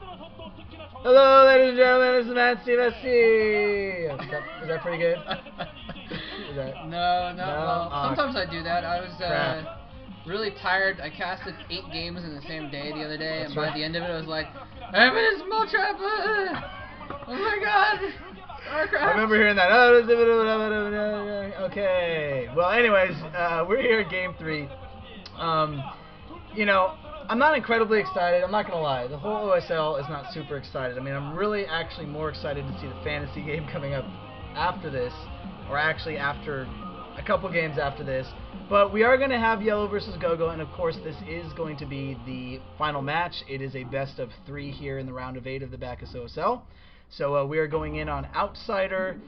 Hello, ladies and gentlemen, this is Matt Steve SC. Is that pretty good? No, not no? well. Oh, Sometimes I do that. I was really tired. I casted 8 games in the same day the other day, and by the end of it, I was like, I'm in a small trap. Oh my god. I remember hearing that. Okay. Well, anyways, we're here at Game 3. You know, I'm not incredibly excited. I'm not going to lie. The whole OSL is not super excited. I mean, I'm really actually more excited to see the fantasy game coming up after this, or actually after a couple games after this. But we are going to have YellOw versus go.go, and of course this is going to be the final match. It is a best of 3 here in the round of 8 of the Bacchus OSL. So we are going in on Outsider,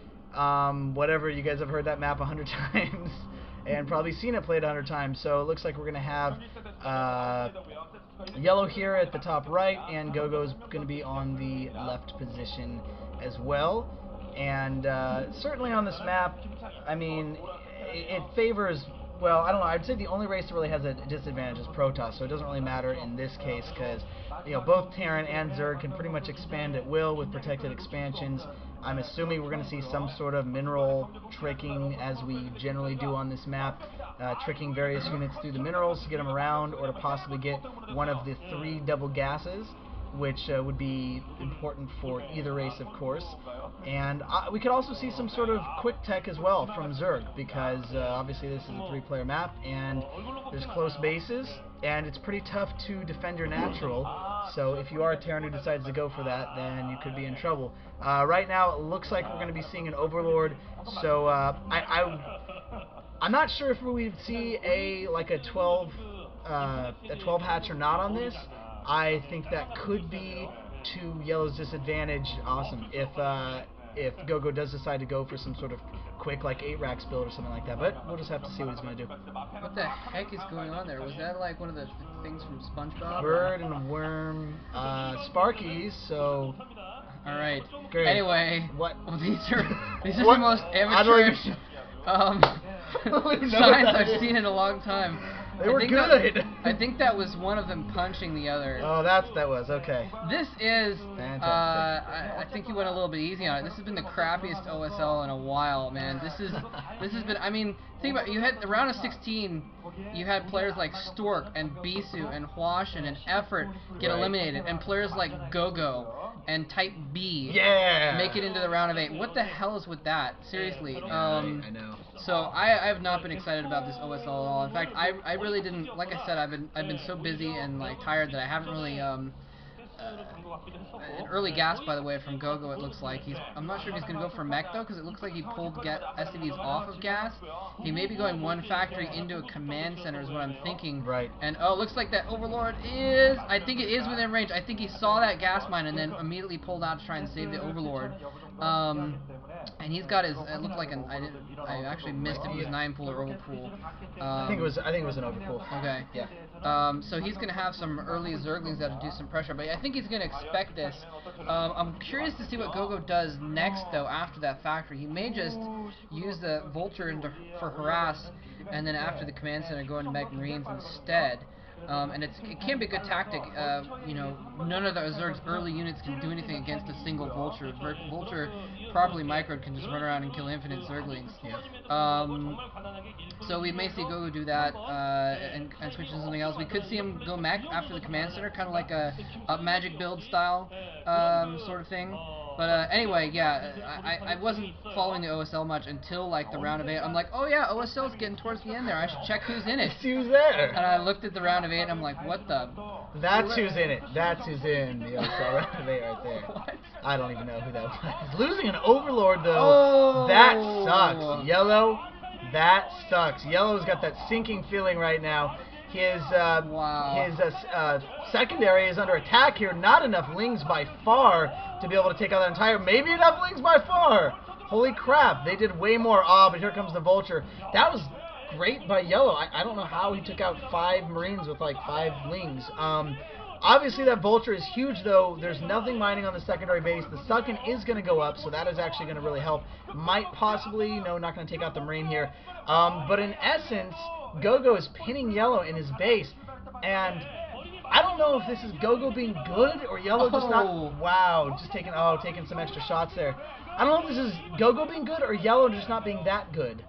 whatever. You guys have heard that map 100 times and probably seen it played 100 times. So it looks like we're going to have YellOw here at the top right, and go.go is going to be on the left position as well. And certainly on this map, I mean, it favors, well, I don't know, I'd say the only race that really has a disadvantage is Protoss, so it doesn't really matter in this case because, you know, both Terran and Zerg can pretty much expand at will with protected expansions. I'm assuming we're going to see some sort of mineral tricking as we generally do on this map, tricking various units through the minerals to get them around, or to possibly get one of the 3 double gases, which would be important for either race, of course. And we could also see some sort of quick tech as well from Zerg, because obviously this is a 3-player map, and there's close bases, and it's pretty tough to defend your natural. So if you are a Terran who decides to go for that, then you could be in trouble. Right now, it looks like we're going to be seeing an Overlord. So I'm not sure if we would see a 12 hatch or not on this. I think that could be to YellOw's disadvantage. Awesome. If go.go does decide to go for some sort of quick 8 racks build or something like that, but we'll just have to see what he's going to do. What the heck is going on there? Was that like one of the things from SpongeBob? Bird and a worm, Sparkies. So. All right. Great. Anyway, what? Well, these are the most amateurish signs I've seen in a long time. They were good. I think that was one of them punching the other. Oh, that was okay. This is fantastic. I think you went a little bit easy on it. This has been the crappiest OSL in a while, man. This has been. I mean, think about it. You had the round of 16. You had players like Stork and Bisu and Huashin and Effort get eliminated, and players like go.go and Type B make it into the round of 8. What the hell is with that? Seriously. I know. So I have not been excited about this OSL at all. In fact, I really didn't. Like I said, I've been so busy and tired that I haven't really an early gas, by the way, from go.go. It looks like I'm not sure if he's going to go for mech though, because it looks like he pulled SCVs off of gas. He may be going one factory into a command center, is what I'm thinking. Right. And oh, looks like that Overlord is. I think it is within range. I think he saw that gas mine and then immediately pulled out to try and save the Overlord. And he's got his. It looked like I actually missed if it was 9-pool or overpool. I think it was an overpool. Okay. Yeah. So he's going to have some early Zerglings that will do some pressure, but I think he's going to expect this. I'm curious to see what go.go does next, though, after that factory. He may just use the Vulture for harass, and then after the command center go into Mech Marines instead. And it can be a good tactic. You know, none of the Zerg's early units can do anything against a single Vulture. Vulture, properly microed, can just run around and kill infinite Zerglings. Yeah. So we may see go.go do that and switch to something else. We could see him go mech after the command center, kind of like a magic build style sort of thing. But anyway, yeah, I wasn't following the OSL much until the round of 8. I'm like, oh yeah, OSL's getting towards the end there. I should check who's in it. Who's there? And I looked at the round of 8. And I'm like, what the? That's who's in it. That's who's in the OSL round of 8 right there. What? I don't even know who that was. Losing an Overlord though. Oh. That sucks. YellOw. That sucks. YellOw's got that sinking feeling right now. His secondary is under attack here. Not enough lings by far to be able to take out that entire. Maybe enough lings by far. Holy crap! They did way more. But here comes the Vulture. That was great by YellOw. I don't know how he took out 5 Marines with 5 lings. Obviously that Vulture is huge though. There's nothing mining on the secondary base. The Suckin is going to go up, so that is actually going to really help. Might possibly, no, not going to take out the Marine here. But in essence, go.go is pinning YellOw in his base, and I don't know if this is go.go being good or YellOw just not. Wow, just taking some extra shots there. I don't know if this is go.go being good or YellOw just not being that good.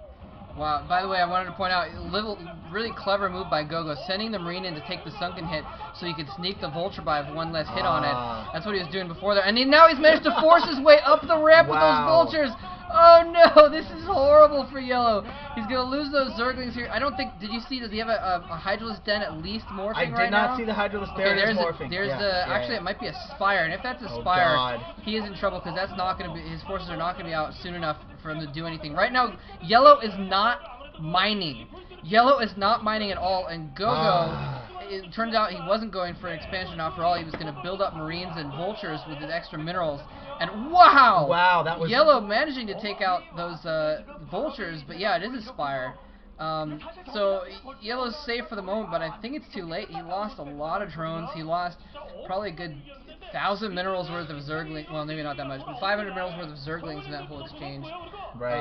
Wow, by the way, I wanted to point out a really clever move by go.go, sending the Marine in to take the sunken hit so he could sneak the Vulture by with one less hit on it. That's what he was doing before there. And now he's managed to force his way up the ramp with those Vultures. Oh no, this is horrible for YellOw. He's going to lose those Zerglings here. I don't think, did you see, does he have a Hydralisk Den at least morphing right now? I did not see the Hydralisk Den. There's morphing. Actually, it might be a Spire, and if that's a Spire, he is in trouble because that's not going to be, his forces are not going to be out soon enough for him to do anything. Right now, YellOw is not mining. YellOw is not mining at all, and go.go, it turns out he wasn't going for an expansion after all. He was going to build up Marines and Vultures with his extra minerals. And wow! Wow, that was... YellOw managing to take out those Vultures, but yeah, it is a Spire. So YellOw's safe for the moment, but I think it's too late. He lost a lot of drones. He lost probably a good 1,000 minerals worth of Zerglings. Well, maybe not that much, but 500 minerals worth of Zerglings in that whole exchange. Right.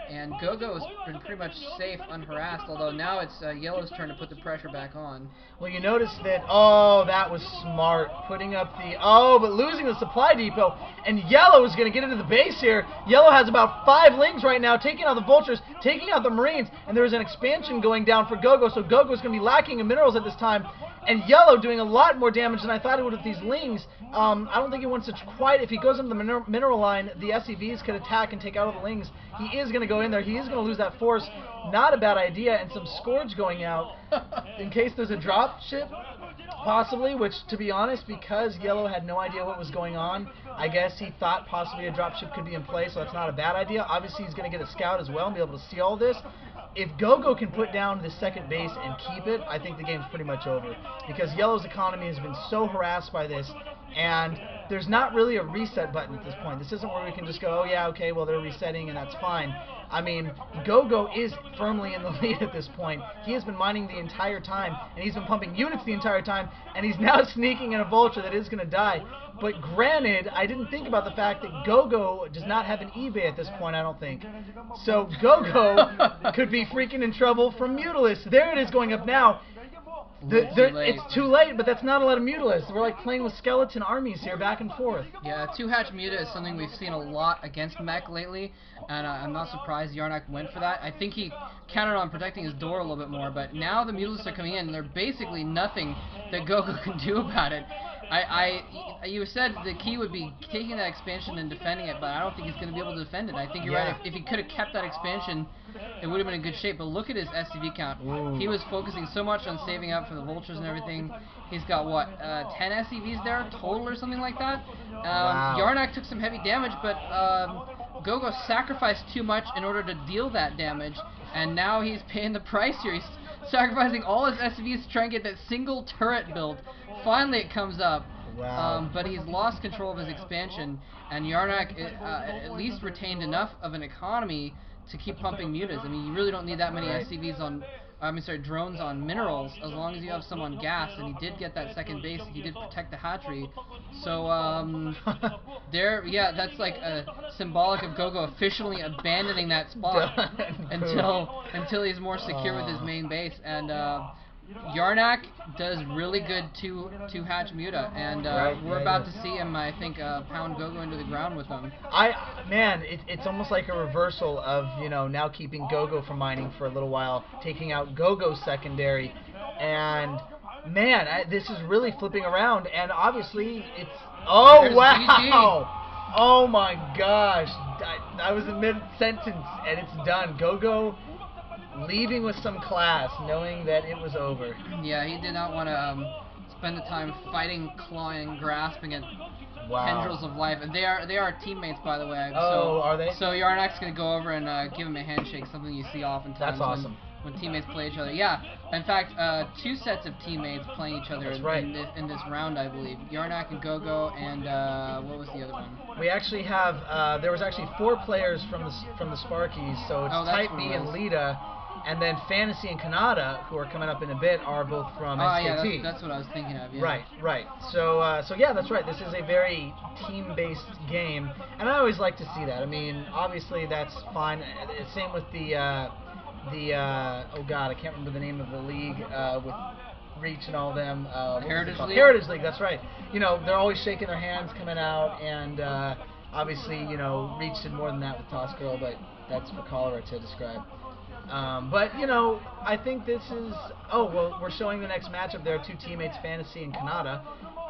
And go.go has been pretty much safe, unharassed, although now it's YellOw's turn to put the pressure back on. Well, you notice that, that was smart, putting up the, but losing the supply depot, and YellOw is going to get into the base here. YellOw has about 5 lings right now, taking out the Vultures, taking out the Marines, and there's an expansion going down for go.go, so go.go is going to be lacking in minerals at this time, and YellOw doing a lot more damage than I thought it would with these lings. I don't think he wants to quite, if he goes into the mineral line, the SCVs could attack and take out all the lings. He is going to go in there. He is going to lose that force. Not a bad idea. And some Scourge going out in case there's a drop ship, possibly, which, to be honest, because YellOw had no idea what was going on, I guess he thought possibly a drop ship could be in play, so that's not a bad idea. Obviously, he's going to get a scout as well and be able to see all this. If go.go can put down the second base and keep it, I think the game's pretty much over. Because YellOw's economy has been so harassed by this, and there's not really a reset button at this point. This isn't where we can just go, oh yeah, okay, well they're resetting and that's fine. I mean, go.go is firmly in the lead at this point. He has been mining the entire time, and he's been pumping units the entire time, and he's now sneaking in a Vulture that is going to die. But granted, I didn't think about the fact that go.go does not have an eBay at this point, I don't think. So go.go could be freaking in trouble from Mutalisk. There it is going up now. It's too late, but that's not a lot of Mutalisk. We're like playing with skeleton armies here, back and forth. Yeah, 2-hatch Muta is something we've seen a lot against mech lately, and I'm not surprised YellOw went for that. I think he counted on protecting his door a little bit more, but now the Mutalisks are coming in, and there's basically nothing that go.go can do about it. You said the key would be taking that expansion and defending it, but I don't think he's going to be able to defend it. I think you're right. If he could have kept that expansion, it would have been in good shape. But look at his SCV count. Ooh. He was focusing so much on saving up for the Vultures and everything. He's got, what, 10 SCVs there total or something like that? Wow. YellOw took some heavy damage, but go.go sacrificed too much in order to deal that damage, and now he's paying the price here. He's sacrificing all his SCVs to try and get that single turret build. Finally it comes up. Wow. But he's lost control of his expansion, and YellOw at least retained enough of an economy to keep pumping mutas. I mean, you really don't need that many SCVs on, drones on minerals, as long as you have some on gas, and he did get that second base. He did protect the hatchery. So, that's like symbolic of go.go officially abandoning that spot until he's more secure with his main base. And YellOw does really good two-hatch Muta, and we're about to see him, I think, pound go.go into the ground with them. It's almost like a reversal of, now keeping go.go from mining for a little while, taking out go.go's secondary, and man, this is really flipping around, and obviously it's, wow! Oh my gosh, I was in mid-sentence, and it's done. Go.go leaving with some class, knowing that it was over. Yeah, he did not want to spend the time fighting, clawing, grasping at tendrils of life. And they are teammates, by the way. Are they? So YellOw's going to go over and give him a handshake, something you see oftentimes. That's awesome. When teammates play each other. Yeah, in fact, 2 sets of teammates playing each other in this round, I believe. YellOw and go.go, and what was the other one? We actually have, there was actually 4 players from the Sparkies, so it's Type B and Lita. And then Fantasy and Kanata, who are coming up in a bit, are both from SKT. Yeah, that's what I was thinking of. Yeah. Right. So yeah, that's right. This is a very team-based game, and I always like to see that. I mean, obviously that's fine. Same with the oh god, I can't remember the name of the league with Reach and all them. What was it Heritage called? League? Heritage League, that's right. You know, they're always shaking their hands coming out, and obviously, you know, Reach did more than that with Toss Girl, but that's for Cholera to describe. But, you know, I think this is... Oh, well, we're showing the next matchup there, Two Teammates Fantasy and Kanata,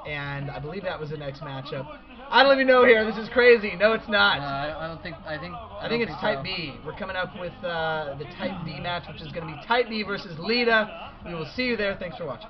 and I believe that was the next matchup. I don't even know here. This is crazy. No, it's not. I don't think. I think it's Type so. B. We're coming up with the Type B match, which is going to be Type B versus Lita. We will see you there. Thanks for watching.